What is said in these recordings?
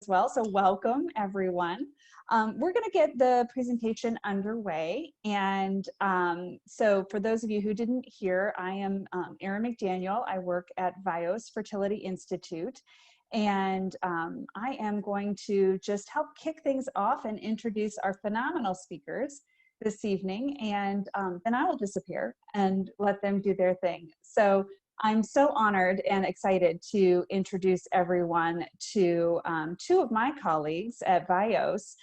well. So welcome, everyone. We're going to get the presentation underway. And so for those of you who didn't hear, I am Erin McDaniel. I work at Vios Fertility Institute. And I am going to just help kick things off and introduce our phenomenal speakers this evening. And then I will disappear and let them do their thing. So I'm so honored and excited to introduce everyone to two of my colleagues at Vios,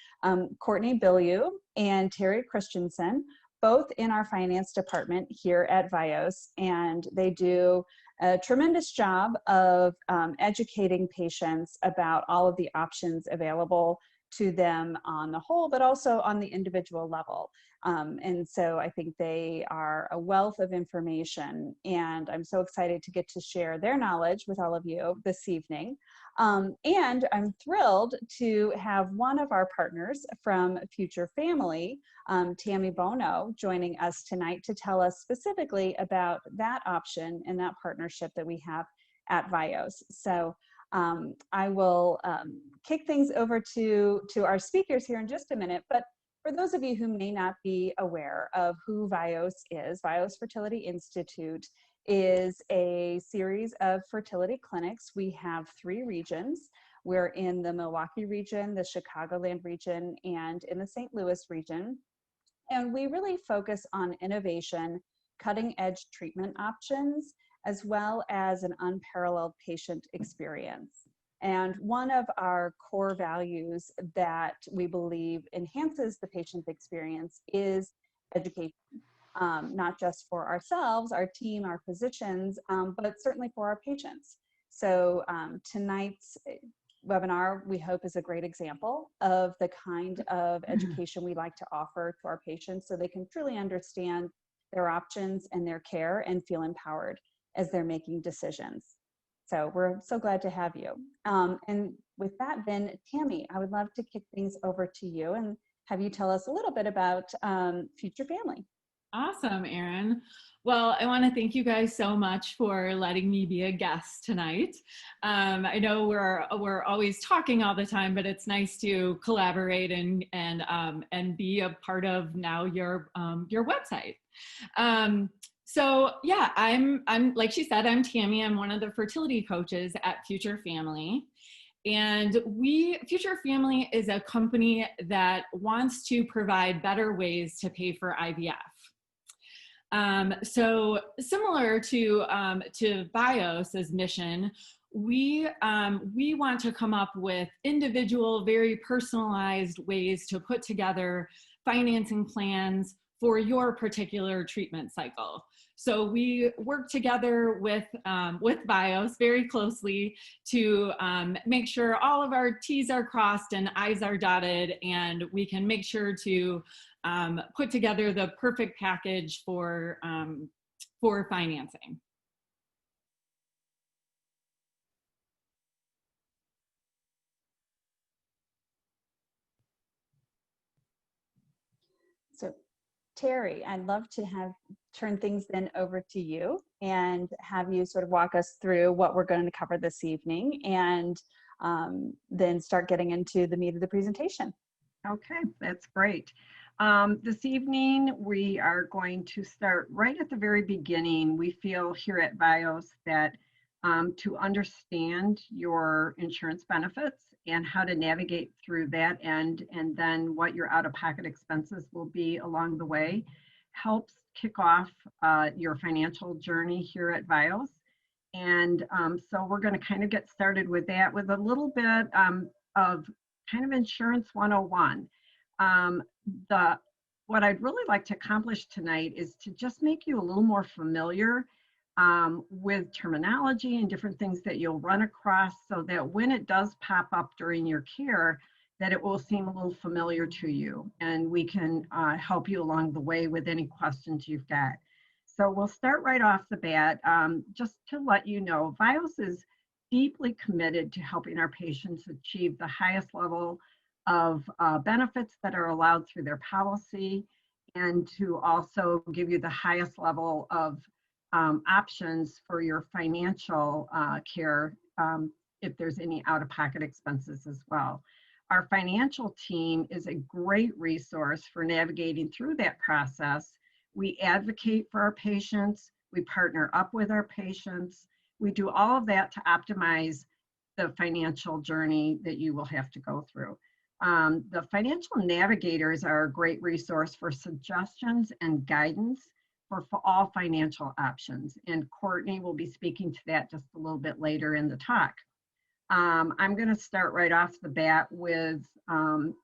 Courtney Bilyeu and Terry Christensen, both in our finance department here at Vios, and they do a tremendous job of educating patients about all of the options available to them on the whole, but also on the individual level. And so I think they are a wealth of information, and I'm so excited to get to share their knowledge with all of you this evening. And I'm thrilled to have one of our partners from Future Family, Tammy Bono, joining us tonight to tell us specifically about that option and that partnership that we have at Vios. So I will kick things over to our speakers here in just a minute, but for those of you who may not be aware of who Vios is, Vios Fertility Institute is a series of fertility clinics. We have 3 regions. We're in the Milwaukee region, the Chicagoland region, and in the St. Louis region. And we really focus on innovation, cutting-edge treatment options, as well as an unparalleled patient experience. And one of our core values that we believe enhances the patient experience is education, not just for ourselves, our team, our physicians, but certainly for our patients. So tonight's webinar, we hope, is a great example of the kind of education we like to offer to our patients so they can truly understand their options and their care and feel empowered as they're making decisions. So we're so glad to have you. And with that, then, Tammy, I would love to kick things over to you and have you tell us a little bit about Future Family. Awesome, Erin. Well, I want to thank you guys so much for letting me be a guest tonight. I know we're always talking all the time, but it's nice to collaborate and be a part of now your website. So yeah, I'm like she said, I'm Tammy. I'm one of the fertility coaches at Future Family. And Future Family is a company that wants to provide better ways to pay for IVF. So similar to Vios's mission, we want to come up with individual, very personalized ways to put together financing plans for your particular treatment cycle. So we work together with Vios very closely to make sure all of our T's are crossed and I's are dotted, and we can make sure to put together the perfect package for financing. So Terry, I'd love to turn things then over to you and have you sort of walk us through what we're going to cover this evening, and then start getting into the meat of the presentation. Okay, that's great. This evening, we are going to start right at the very beginning. We feel here at Vios that to understand your insurance benefits and how to navigate through that and then what your out-of-pocket expenses will be along the way helps kick off your financial journey here at Vios. And so we're going to kind of get started with that with a little bit of kind of insurance 101. What I'd really like to accomplish tonight is to just make you a little more familiar with terminology and different things that you'll run across, so that when it does pop up during your care, that it will seem a little familiar to you, and we can help you along the way with any questions you've got. So we'll start right off the bat. Just to let you know, Vios is deeply committed to helping our patients achieve the highest level of benefits that are allowed through their policy, and to also give you the highest level of options for your financial care if there's any out-of-pocket expenses as well. Our financial team is a great resource for navigating through that process. We advocate for our patients, we partner up with our patients, we do all of that to optimize the financial journey that you will have to go through. The financial navigators are a great resource for suggestions and guidance for all financial options. And Courtney will be speaking to that just a little bit later in the talk. I'm going to start right off the bat with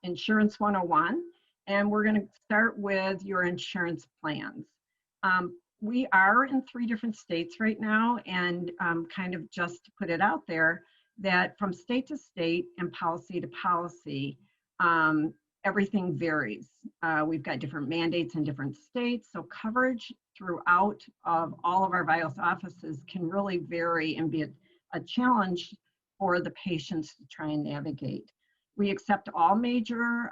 Insurance 101, and we're going to start with your insurance plans. We are in 3 different states right now, and kind of just to put it out there, that from state to state and policy to policy, everything varies. We've got different mandates in different states, so coverage throughout of all of our Vios offices can really vary and be a challenge for the patients to try and navigate. We accept all major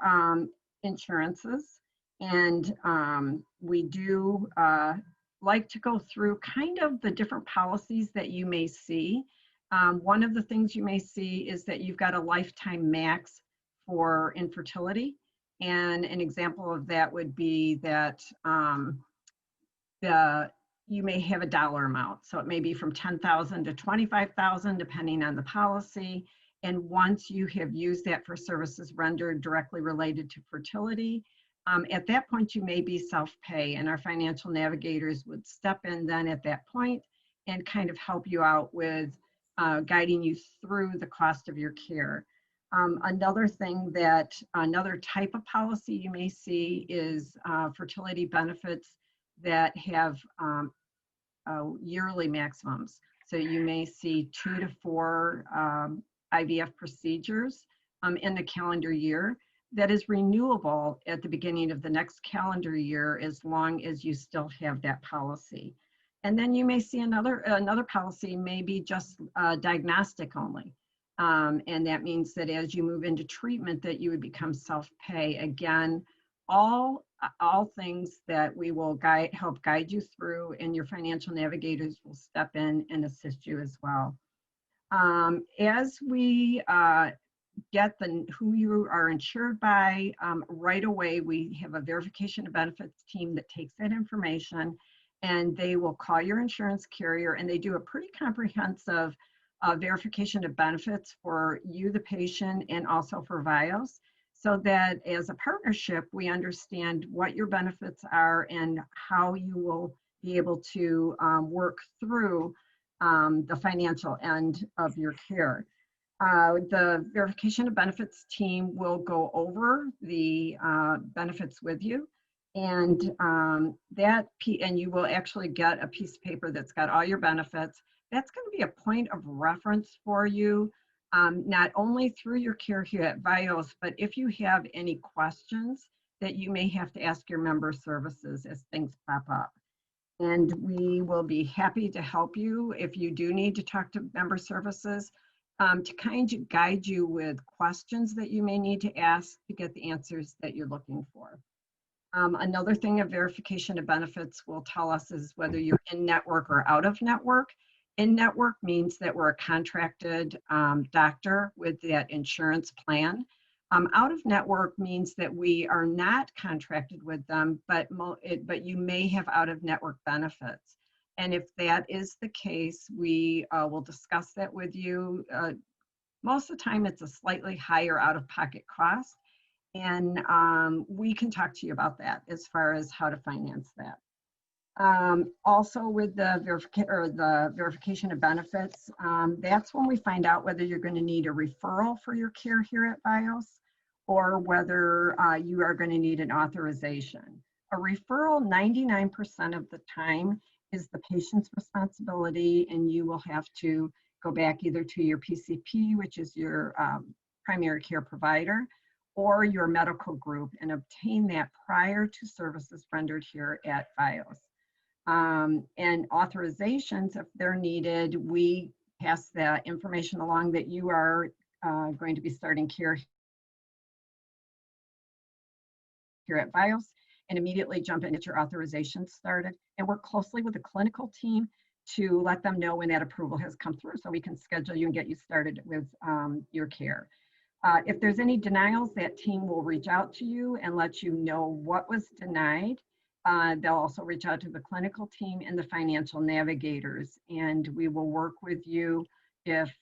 insurances, and we do like to go through kind of the different policies that you may see. One of the things you may see is that you've got a lifetime max for infertility, and an example of that would be that you may have a dollar amount. So it may be from $10,000 to $25,000, depending on the policy. And once you have used that for services rendered directly related to fertility, at that point, you may be self-pay, and our financial navigators would step in then at that point and kind of help you out with guiding you through the cost of your care. Another type of policy you may see is fertility benefits that have yearly maximums. So you may see 2 to 4 IVF procedures in the calendar year that is renewable at the beginning of the next calendar year as long as you still have that policy. And then you may see another policy maybe just diagnostic only. And that means that as you move into treatment that you would become self-pay. Again, all things that we will help guide you through, and your financial navigators will step in and assist you as well. As we get who you are insured by, right away we have a verification of benefits team that takes that information, and they will call your insurance carrier, and they do a pretty comprehensive verification of benefits for you, the patient, and also for Vios, so that as a partnership, we understand what your benefits are and how you will be able to work through the financial end of your care. The verification of benefits team will go over the benefits with you, and you will actually get a piece of paper that's got all your benefits. That's going to be a point of reference for you, not only through your care here at Vios, but if you have any questions that you may have to ask your member services as things pop up. And we will be happy to help you if you do need to talk to member services, to kind of guide you with questions that you may need to ask to get the answers that you're looking for. Another thing a verification of benefits will tell us is whether you're in network or out of network. In network means that we're a contracted doctor with that insurance plan. Out of network means that we are not contracted with them, but you may have out of network benefits. And if that is the case, we will discuss that with you. Most of the time, it's a slightly higher out-of-pocket cost, and we can talk to you about that as far as how to finance that. Also with the verification of benefits, that's when we find out whether you're going to need a referral for your care here at Vios, or whether you are going to need an authorization. A referral, 99% of the time, is the patient's responsibility, and you will have to go back either to your PCP, which is your primary care provider, or your medical group, and obtain that prior to services rendered here at Vios. And authorizations, if they're needed, we pass the information along that you are going to be starting care here at Vios, and immediately jump in and get your authorizations started, and work closely with the clinical team to let them know when that approval has come through so we can schedule you and get you started with your care. If there's any denials, that team will reach out to you and let you know what was denied. They'll also reach out to the clinical team and the financial navigators, and we will work with you if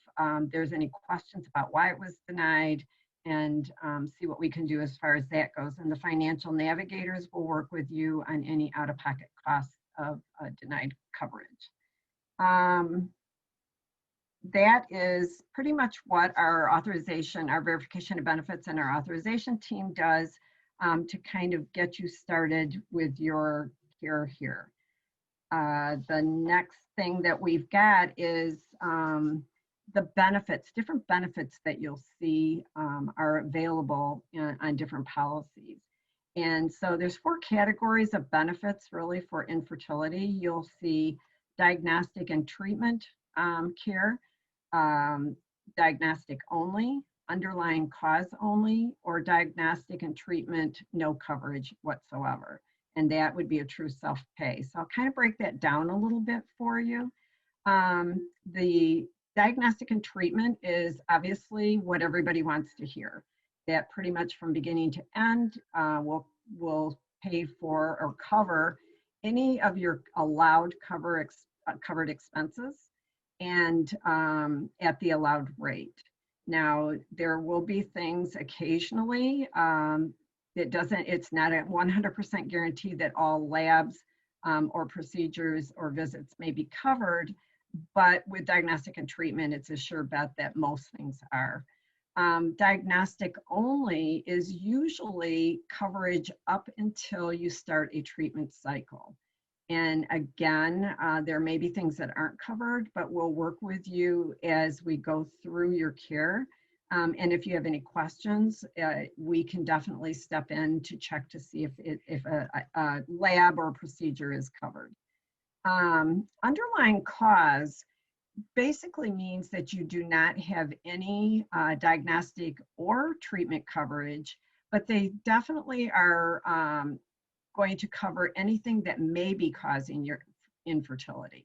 there's any questions about why it was denied, and see what we can do as far as that goes. And the financial navigators will work with you on any out-of-pocket costs of denied coverage. That is pretty much what our authorization, our verification of benefits and our authorization team does to kind of get you started with your care here. The next thing that we've got is the benefits, different benefits that you'll see are available on different policies. And so there's 4 categories of benefits really for infertility. You'll see diagnostic and treatment care, diagnostic only, underlying cause only, or diagnostic and treatment no coverage whatsoever. And that would be a true self-pay. So I'll kind of break that down a little bit for you. The diagnostic and treatment is obviously what everybody wants to hear. That pretty much from beginning to end will pay for or cover any of your allowed covered expenses, and at the allowed rate. Now, there will be things occasionally it's not a 100% guarantee that all labs or procedures or visits may be covered, but with diagnostic and treatment, it's a sure bet that most things are. Diagnostic only is usually coverage up until you start a treatment cycle. And again, there may be things that aren't covered, but we'll work with you as we go through your care. And if you have any questions, we can definitely step in to check to see if a lab or procedure is covered. Underlying cause basically means that you do not have any diagnostic or treatment coverage, but they definitely are going to cover anything that may be causing your infertility.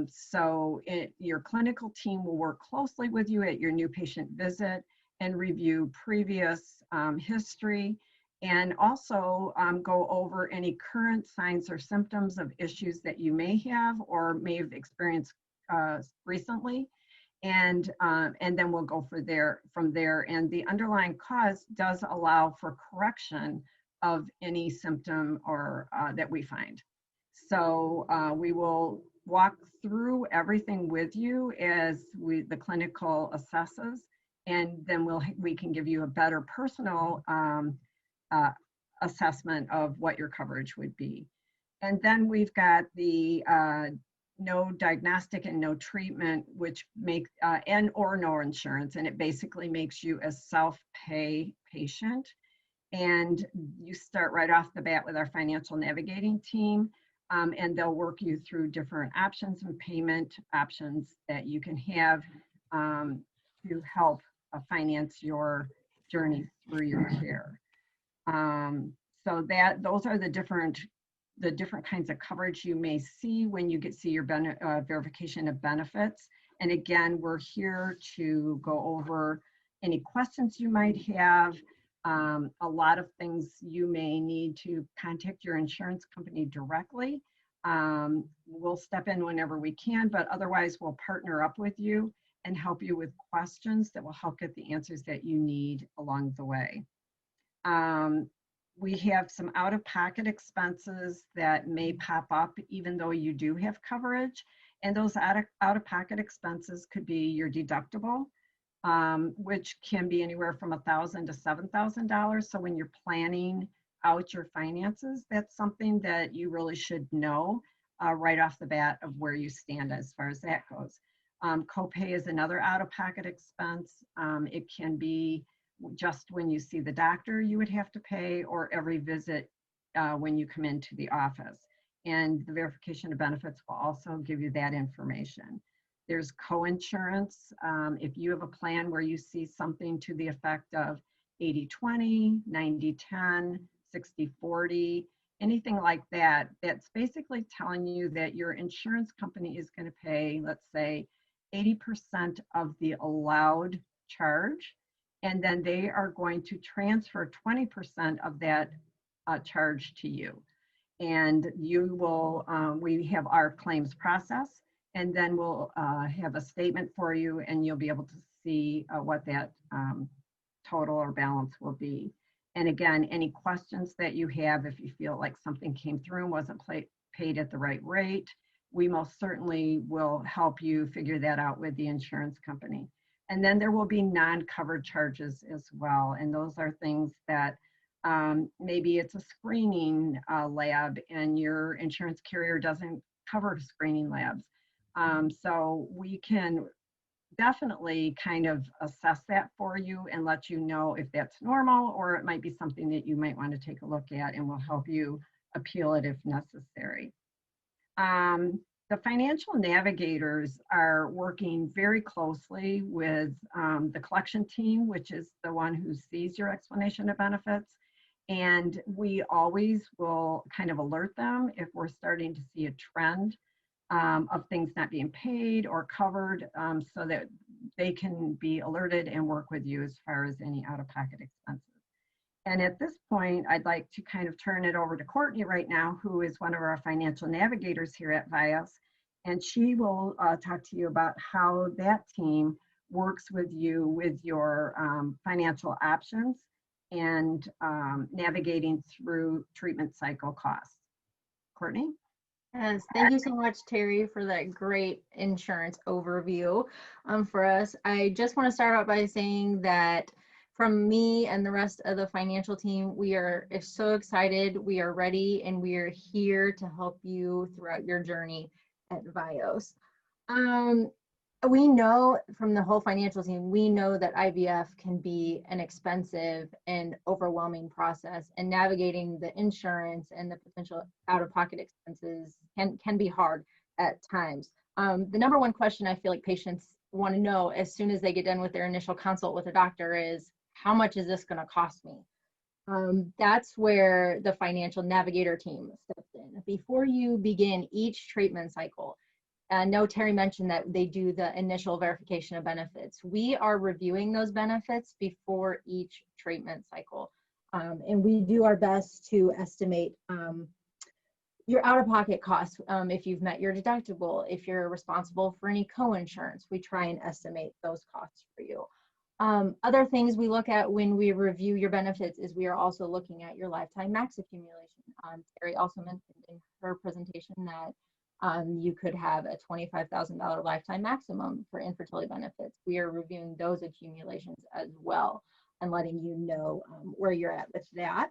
So your clinical team will work closely with you at your new patient visit and review previous history, and also go over any current signs or symptoms of issues that you may have or may have experienced recently. And then we'll go from there. And the underlying cause does allow for correction of any symptom or that we find. So we will walk through everything with you as the clinical assesses, and then we can give you a better personal assessment of what your coverage would be. And then we've got the no diagnostic and no treatment, which make and or no insurance, and it basically makes you a self-pay patient. And you start right off the bat with our financial navigating team, and they'll work you through different options and payment options that you can have to help finance your journey through your care. So those are the different kinds of coverage you may see when you see your verification of benefits. And again, we're here to go over any questions you might have. A lot of things you may need to contact your insurance company directly. We'll step in whenever we can, but otherwise we'll partner up with you and help you with questions that will help get the answers that you need along the way. We have some out-of-pocket expenses that may pop up even though you do have coverage. And those out-of-pocket expenses could be your deductible, which can be anywhere from $1,000 to $7,000. So when you're planning out your finances, that's something that you really should know right off the bat of where you stand as far as that goes. Copay is another out-of-pocket expense. It can be just when you see the doctor you would have to pay, or every visit when you come into the office. And the verification of benefits will also give you that information. There's co-insurance. If you have a plan where you see something to the effect of 80-20, 90-10, 60-40, anything like that, that's basically telling you that your insurance company is going to pay, let's say, 80% of the allowed charge, and then they are going to transfer 20% of that charge to you. And you will, we have our claims process, and then we'll have a statement for you, and you'll be able to see what that total or balance will be. And again, any questions that you have, if you feel like something came through and wasn't paid at the right rate, we most certainly will help you figure that out with the insurance company. And then there will be non-covered charges as well. And those are things that maybe it's a screening lab and your insurance carrier doesn't cover screening labs. So we can definitely kind of assess that for you and let you know if that's normal, or it might be something that you might want to take a look at, and we'll help you appeal it if necessary. The financial navigators are working very closely with the collection team, which is the one who sees your explanation of benefits. And we always will kind of alert them if we're starting to see a trend of things not being paid or covered, so that they can be alerted and work with you as far as any out-of-pocket expenses. And at this point, I'd like to kind of turn it over to Courtney right now, who is one of our financial navigators here at Vios, and she will talk to you about how that team works with you with your financial options and navigating through treatment cycle costs. Courtney? Yes, thank you so much, Terry, for that great insurance overview for us. I just want to start out by saying that from me and the rest of the financial team, we are so excited, we are ready, and we are here to help you throughout your journey at Vios. We know from the whole financial team, we know that IVF can be an expensive and overwhelming process, and navigating the insurance and the potential out-of-pocket expenses can be hard at times. The number one question I feel like patients want to know as soon as they get done with their initial consult with a doctor is, how much is this going to cost me? That's where the financial navigator team steps in. Before you begin each treatment cycle, I know Terry mentioned that they do the initial verification of benefits. We are reviewing those benefits before each treatment cycle. And we do our best to estimate your out-of-pocket costs. If you've met your deductible, if you're responsible for any co-insurance, we try and estimate those costs for you. Other things we look at when we review your benefits is we are also looking at your lifetime max accumulation. Terry also mentioned in her presentation that you could have a $25,000 lifetime maximum for infertility benefits. We are reviewing those accumulations as well and letting you know where you're at with that.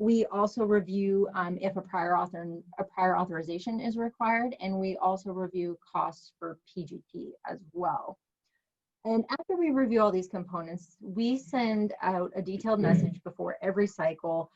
We also review if a prior authorization is required, and we also review costs for PGT as well. And after we review all these components, we send out a detailed message before every cycle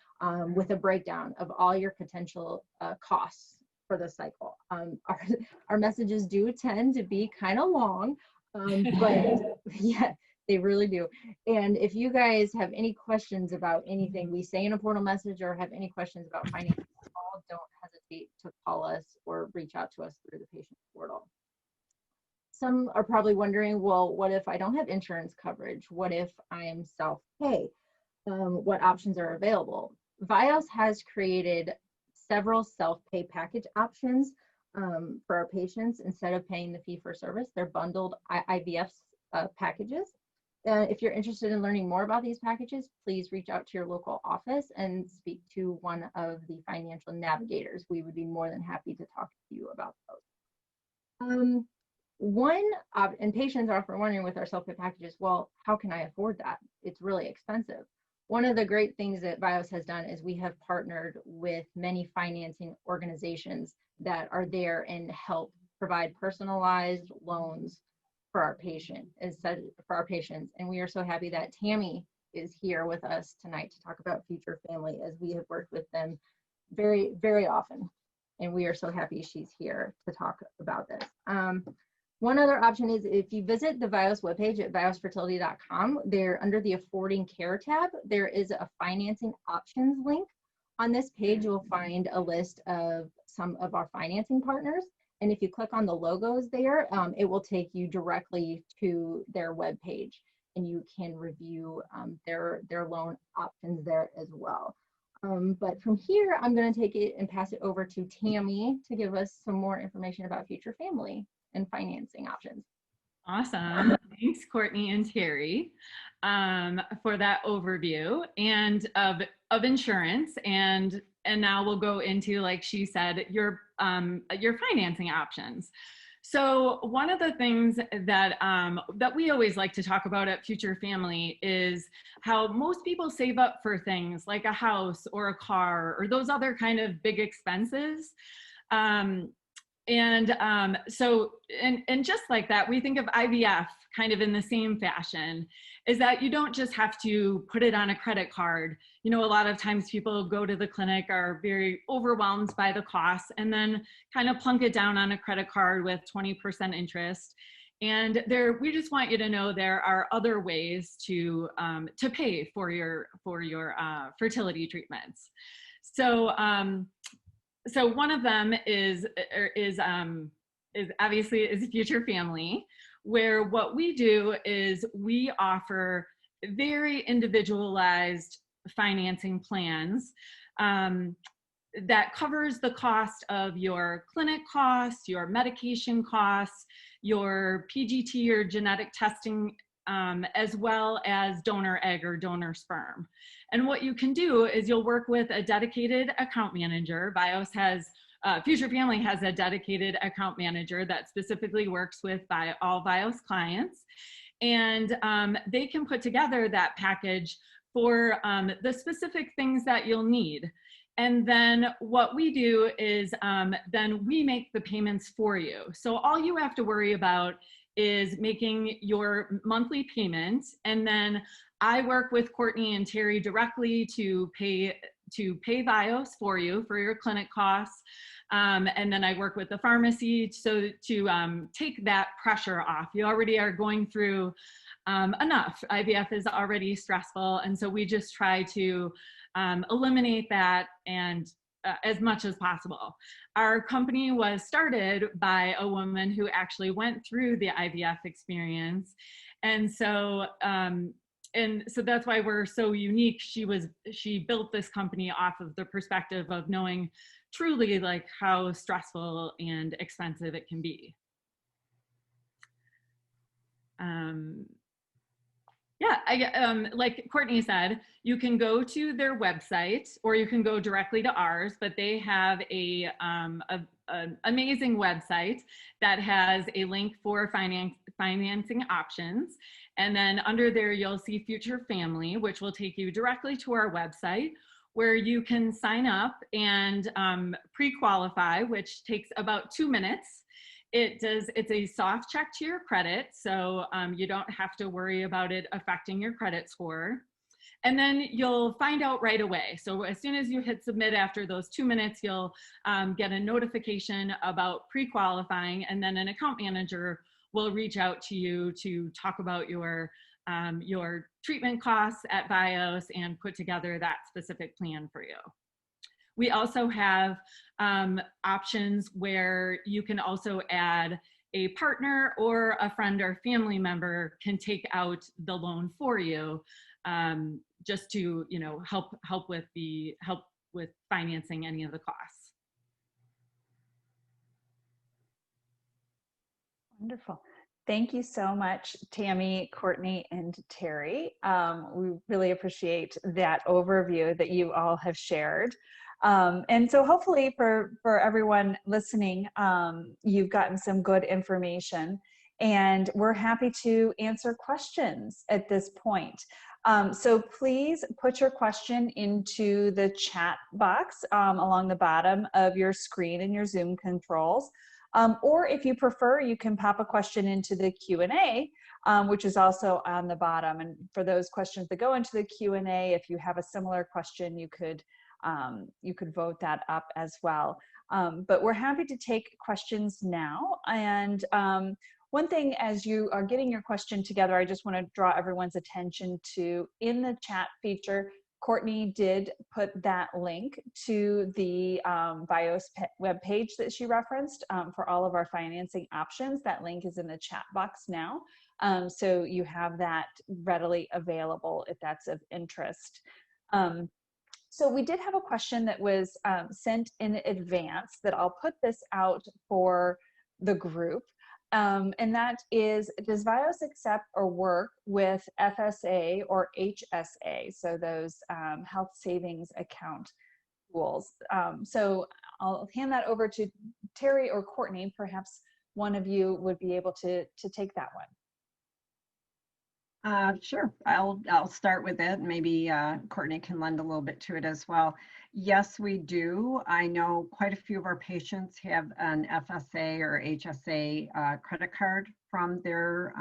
with a breakdown of all your potential costs for the cycle. Our messages do tend to be kind of long, but yeah, they really do. And if you guys have any questions about anything we say in a portal message, or have any questions about financial at all, don't hesitate to call us or reach out to us through the patient portal. Some are probably wondering, well, what if I don't have insurance coverage? What if I am self-pay? What options are available? Vios has created several self-pay package options for our patients. Instead of paying the fee for service, they're bundled IVF packages. If you're interested in learning more about these packages, please reach out to your local office and speak to one of the financial navigators. We would be more than happy to talk to you about those. And patients are often wondering with our self-pay packages, well, how can I afford that? It's really expensive. One of the great things that Vios has done is we have partnered with many financing organizations that are there and help provide personalized loans for our patients. And we are so happy that Tammy is here with us tonight to talk about Future Family, as we have worked with them very, very often. And we are so happy she's here to talk about this. One other option is if you visit the Vios webpage at viosfertility.com, there under the Affording Care tab, there is a financing options link. On this page, you'll find a list of some of our financing partners. And if you click on the logos there, it will take you directly to their webpage, and you can review their loan options there as well. But from here, I'm going to take it and pass it over to Tammy to give us some more information about Future Family and financing options. Awesome. Thanks, Courtney and Terry, for that overview and of insurance. And now we'll go into, like she said, your financing options. So one of the things that that we always like to talk about at Future Family is how most people save up for things like a house or a car or those other kind of big expenses. So just like that, we think of IVF kind of in the same fashion, is that you don't just have to put it on a credit card. You know, a lot of times people go to the clinic, are very overwhelmed by the costs, and then kind of plunk it down on a credit card with 20% interest. And we just want you to know there are other ways to pay for your fertility treatments. So one of them is obviously Future Family, where what we do is we offer very individualized financing plans that covers the cost of your clinic costs, your medication costs, your PGT or genetic testing, as well as donor egg or donor sperm. And what you can do is you'll work with a dedicated account manager. Future Family has a dedicated account manager that specifically works with all Vios clients. And they can put together that package for the specific things that you'll need. And then what we do is then we make the payments for you. So all you have to worry about is making your monthly payments, and then I work with Courtney and Terry directly to pay Vios for you for your clinic costs, and then I work with the pharmacy to take that pressure off. You already are going through enough. IVF is already stressful, and so we just try to eliminate that and as much as possible. Our company was started by a woman who actually went through the IVF experience. And so that's why we're so unique. She built this company off of the perspective of knowing truly like how stressful and expensive it can be. Like Courtney said, you can go to their website or you can go directly to ours, but they have an amazing website that has a link for financing options. And then under there, you'll see Future Family, which will take you directly to our website where you can sign up and pre-qualify, which takes about 2 minutes. It's a soft check to your credit, so you don't have to worry about it affecting your credit score. And then you'll find out right away. So as soon as you hit submit after those 2 minutes, you'll get a notification about pre-qualifying, and then an account manager will reach out to you to talk about your treatment costs at Vios and put together that specific plan for you. We also have options where you can also add a partner, or a friend or family member can take out the loan for you, just to help with financing any of the costs. Wonderful. Thank you so much, Tammy, Courtney, and Terry. We really appreciate that overview that you all have shared. And so hopefully for everyone listening, you've gotten some good information, and we're happy to answer questions at this point. So please put your question into the chat box along the bottom of your screen in your Zoom controls. Or if you prefer, you can pop a question into the Q&A, which is also on the bottom. And for those questions that go into the Q&A, if you have a similar question, you could vote that up as well. But we're happy to take questions now. And one thing, as you are getting your question together, I just want to draw everyone's attention to, in the chat feature, Courtney did put that link to the Vios webpage that she referenced for all of our financing options. That link is in the chat box now. So you have that readily available if that's of interest. So we did have a question that was sent in advance that I'll put this out for the group. And that is, does Vios accept or work with FSA or HSA? So those health savings account tools. So I'll hand that over to Terry or Courtney. Perhaps one of you would be able to take that one. Sure, I'll start with it. Maybe Courtney can lend a little bit to it as well. Yes, we do. I know quite a few of our patients have an FSA or HSA credit card from their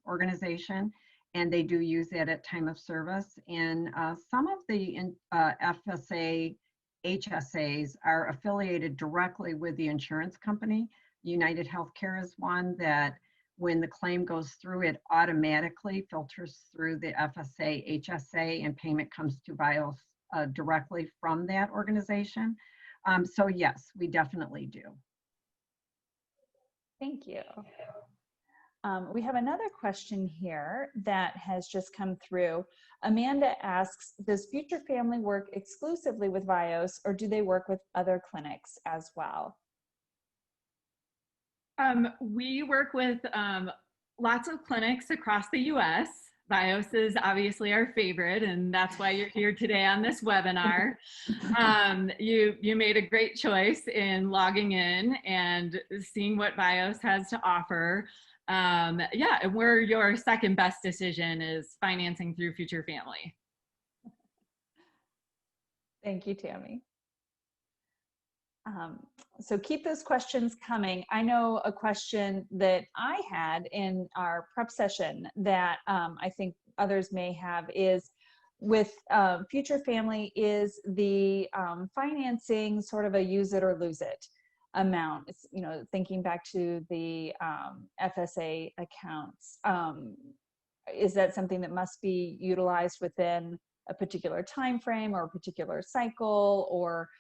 organization, and they do use that at time of service. And some of the FSA, HSAs are affiliated directly with the insurance company. United Healthcare is one that when the claim goes through, it automatically filters through the FSA, HSA, and payment comes to Vios directly from that organization. So yes, we definitely do. Thank you. We have another question here that has just come through. Amanda asks, does Future Family work exclusively with Vios, or do they work with other clinics as well? We work with lots of clinics across the US. Vios is obviously our favorite, and that's why you're here today on this webinar. You made a great choice in logging in and seeing what Vios has to offer. Yeah, and we're your second best decision is financing through Future Family. Thank you, Tammy. So keep those questions coming. I know a question that I had in our prep session that I think others may have is, with Future Family, is the financing sort of a use it or lose it amount? It's, you know, thinking back to the FSA accounts, is that something that must be utilized within a particular time frame or a particular cycle, or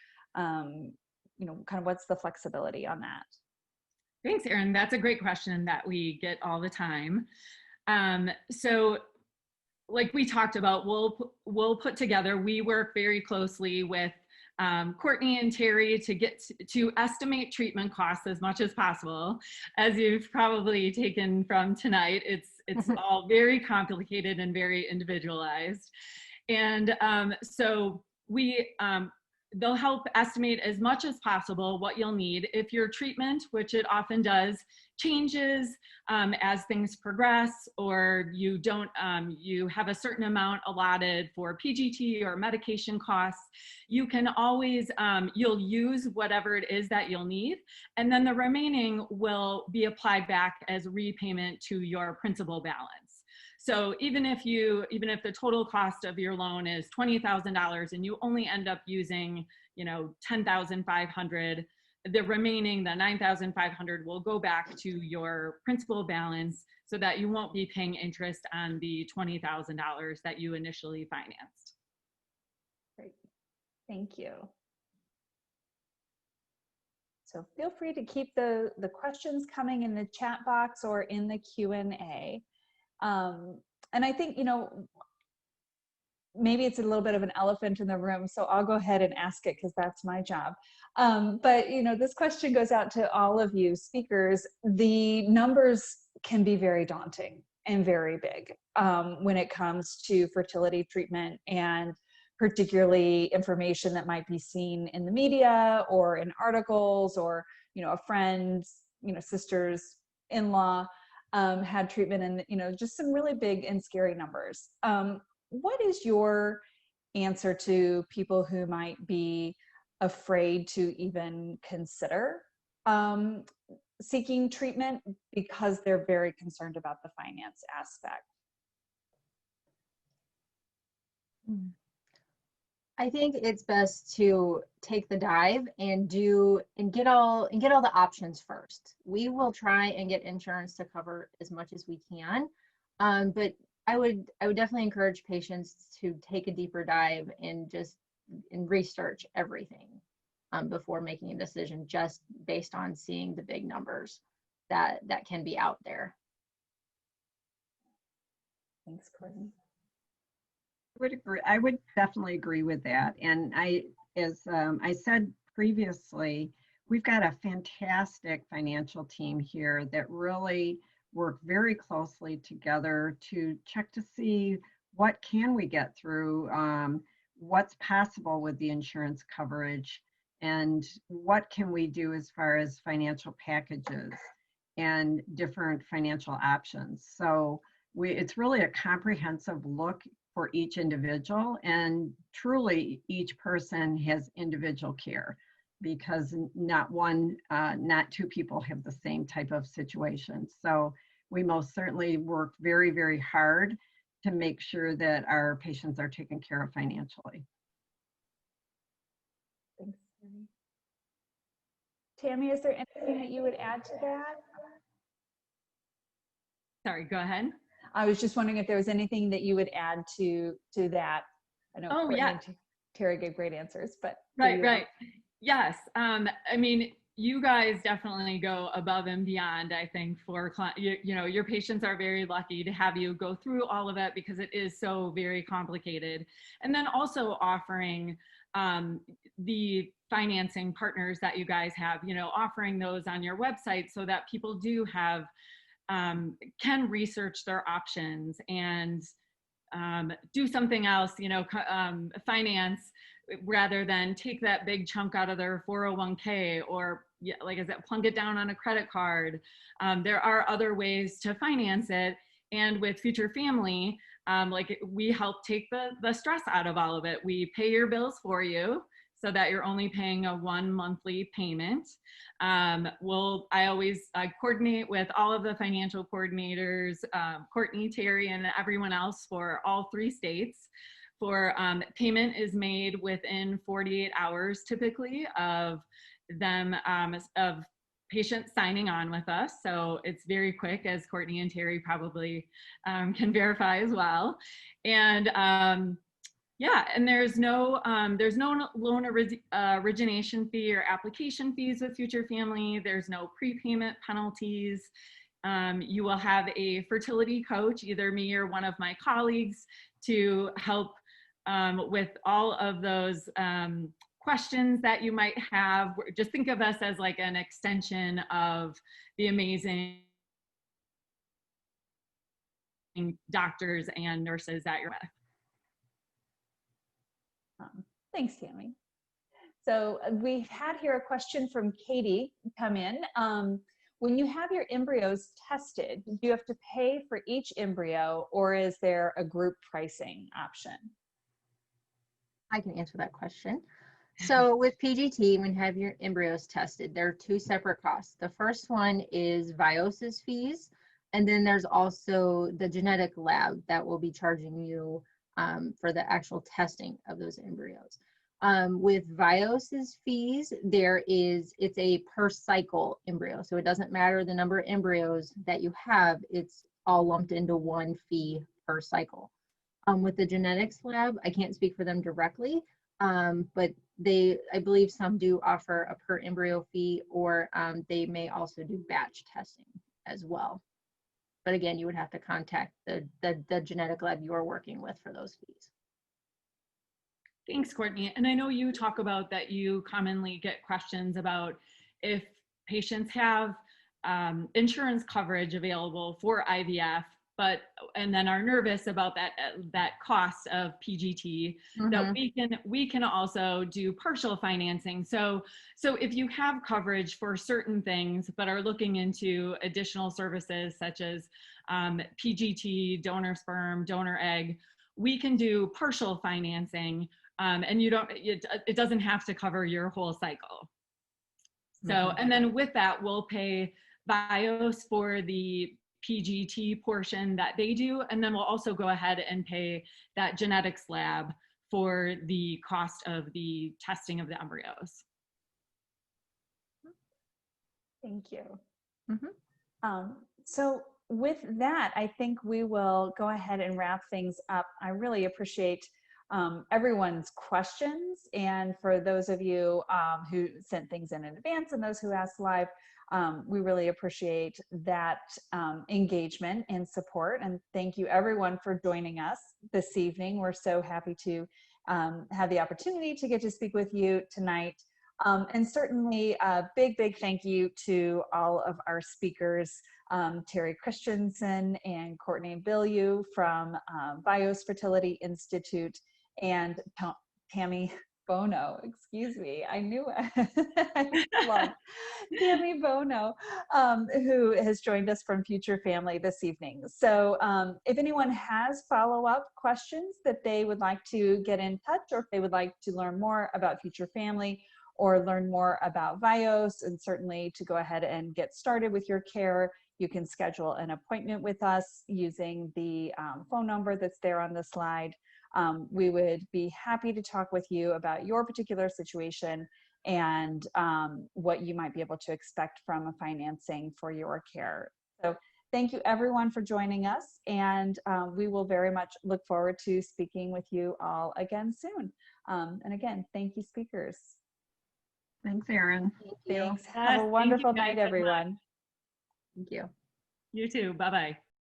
you know, kind of what's the flexibility on that? Thanks, Erin. That's a great question that we get all the time. So like we talked about, we'll put together, we work very closely with Courtney and Terry to estimate treatment costs as much as possible. As you've probably taken from tonight, it's all very complicated and very individualized. And so they'll help estimate as much as possible what you'll need. If your treatment, which it often does, changes as things progress, or you don't, you have a certain amount allotted for PGT or medication costs, you can always, you'll use whatever it is that you'll need, and then the remaining will be applied back as repayment to your principal balance. So even if the total cost of your loan is $20,000 and you only end up using, you know, $10,500, the remaining, the $9,500 will go back to your principal balance, so that you won't be paying interest on the $20,000 that you initially financed. Great, thank you. So feel free to keep the questions coming in the chat box or in the Q&A. And I think, you know, maybe it's a little bit of an elephant in the room, so I'll go ahead and ask it because that's my job. But, you know, this question goes out to all of you speakers. The numbers can be very daunting and very big when it comes to fertility treatment, and particularly information that might be seen in the media or in articles, or, you know, a friend's, you know, sister's in-law had treatment, and, you know, just some really big and scary numbers. What is your answer to people who might be afraid to even consider seeking treatment because they're very concerned about the finance aspect? I think it's best to take the dive and get all the options first. We will try and get insurance to cover as much as we can, but I would definitely encourage patients to take a deeper dive and research everything before making a decision, just based on seeing the big numbers that can be out there. Thanks, Courtney. I would agree. I would definitely agree with that. And as I said previously, we've got a fantastic financial team here that really work very closely together to check to see what can we get through, what's possible with the insurance coverage, and what can we do as far as financial packages and different financial options. So it's really a comprehensive look for each individual, and truly each person has individual care, because not two people have the same type of situation. So we most certainly work very, very hard to make sure that our patients are taken care of financially. Thanks, Tammy. Tammy, is there anything that you would add to that? Sorry, go ahead. I was just wondering if there was anything that you would add to that. I know Courtney and Terry gave great answers, but right. Yes. I mean, you guys definitely go above and beyond, I think, for your patients are very lucky to have you go through all of it, because it is so very complicated. And then also offering the financing partners that you guys have, offering those on your website so that people do have can research their options and do something else, finance, rather than take that big chunk out of their 401k, or like I said, plunk it down on a credit card. There are other ways to finance it. And with Future Family, we help take the stress out of all of it. We pay your bills for you, so that you're only paying a 1 monthly payment. I coordinate with all of the financial coordinators, Courtney, Terry, and everyone else for all 3 states. For payment is made within 48 hours, typically, of them, of patients signing on with us. So it's very quick, as Courtney and Terry probably can verify as well. And and there's no loan origination fee or application fees with Future Family. There's no prepayment penalties. You will have a fertility coach, either me or one of my colleagues, to help with all of those questions that you might have. Just think of us as like an extension of the amazing doctors and nurses that you're with. Thanks, Tammy. So we've had here a question from Katie come in. When you have your embryos tested, do you have to pay for each embryo, or is there a group pricing option? I can answer that question. So with PGT, when you have your embryos tested, there are 2 separate costs. The first one is Vios's fees, and then there's also the genetic lab that will be charging you for the actual testing of those embryos. With Vios's fees, it's a per cycle embryo. So it doesn't matter the number of embryos that you have, it's all lumped into one fee per cycle. With the genetics lab, I can't speak for them directly, but I believe some do offer a per embryo fee, or they may also do batch testing as well. But again, you would have to contact the genetic lab you're working with for those fees. Thanks, Courtney. And I know you talk about that you commonly get questions about if patients have insurance coverage available for IVF, and then are nervous about that cost of PGT, that we can also do partial financing. So if you have coverage for certain things, but are looking into additional services such as PGT, donor sperm, donor egg, we can do partial financing, and it doesn't have to cover your whole cycle. So, and then with that, we'll pay Vios for the PGT portion that they do, and then we'll also go ahead and pay that genetics lab for the cost of the testing of the embryos. Thank you. So with that, I think we will go ahead and wrap things up. I really appreciate everyone's questions. And for those of you who sent things in advance and those who asked live, we really appreciate that engagement and support. And thank you everyone for joining us this evening. We're so happy to have the opportunity to get to speak with you tonight. And certainly a big, big thank you to all of our speakers, Terry Christensen and Courtney Bilyeu from Vios Fertility Institute, and Tammy Bono, excuse me, I knew it. Tammy Bono, who has joined us from Future Family this evening. So if anyone has follow-up questions that they would like to get in touch, or if they would like to learn more about Future Family or learn more about Vios, and certainly to go ahead and get started with your care, you can schedule an appointment with us using the phone number that's there on the slide. We would be happy to talk with you about your particular situation and what you might be able to expect from a financing for your care. So thank you everyone for joining us, and we will very much look forward to speaking with you all again soon. And again, thank you, speakers. Thanks, Erin. Thanks. Yes, Have a thank wonderful you guys night, so much. everyone. Thank you. You too. Bye-bye.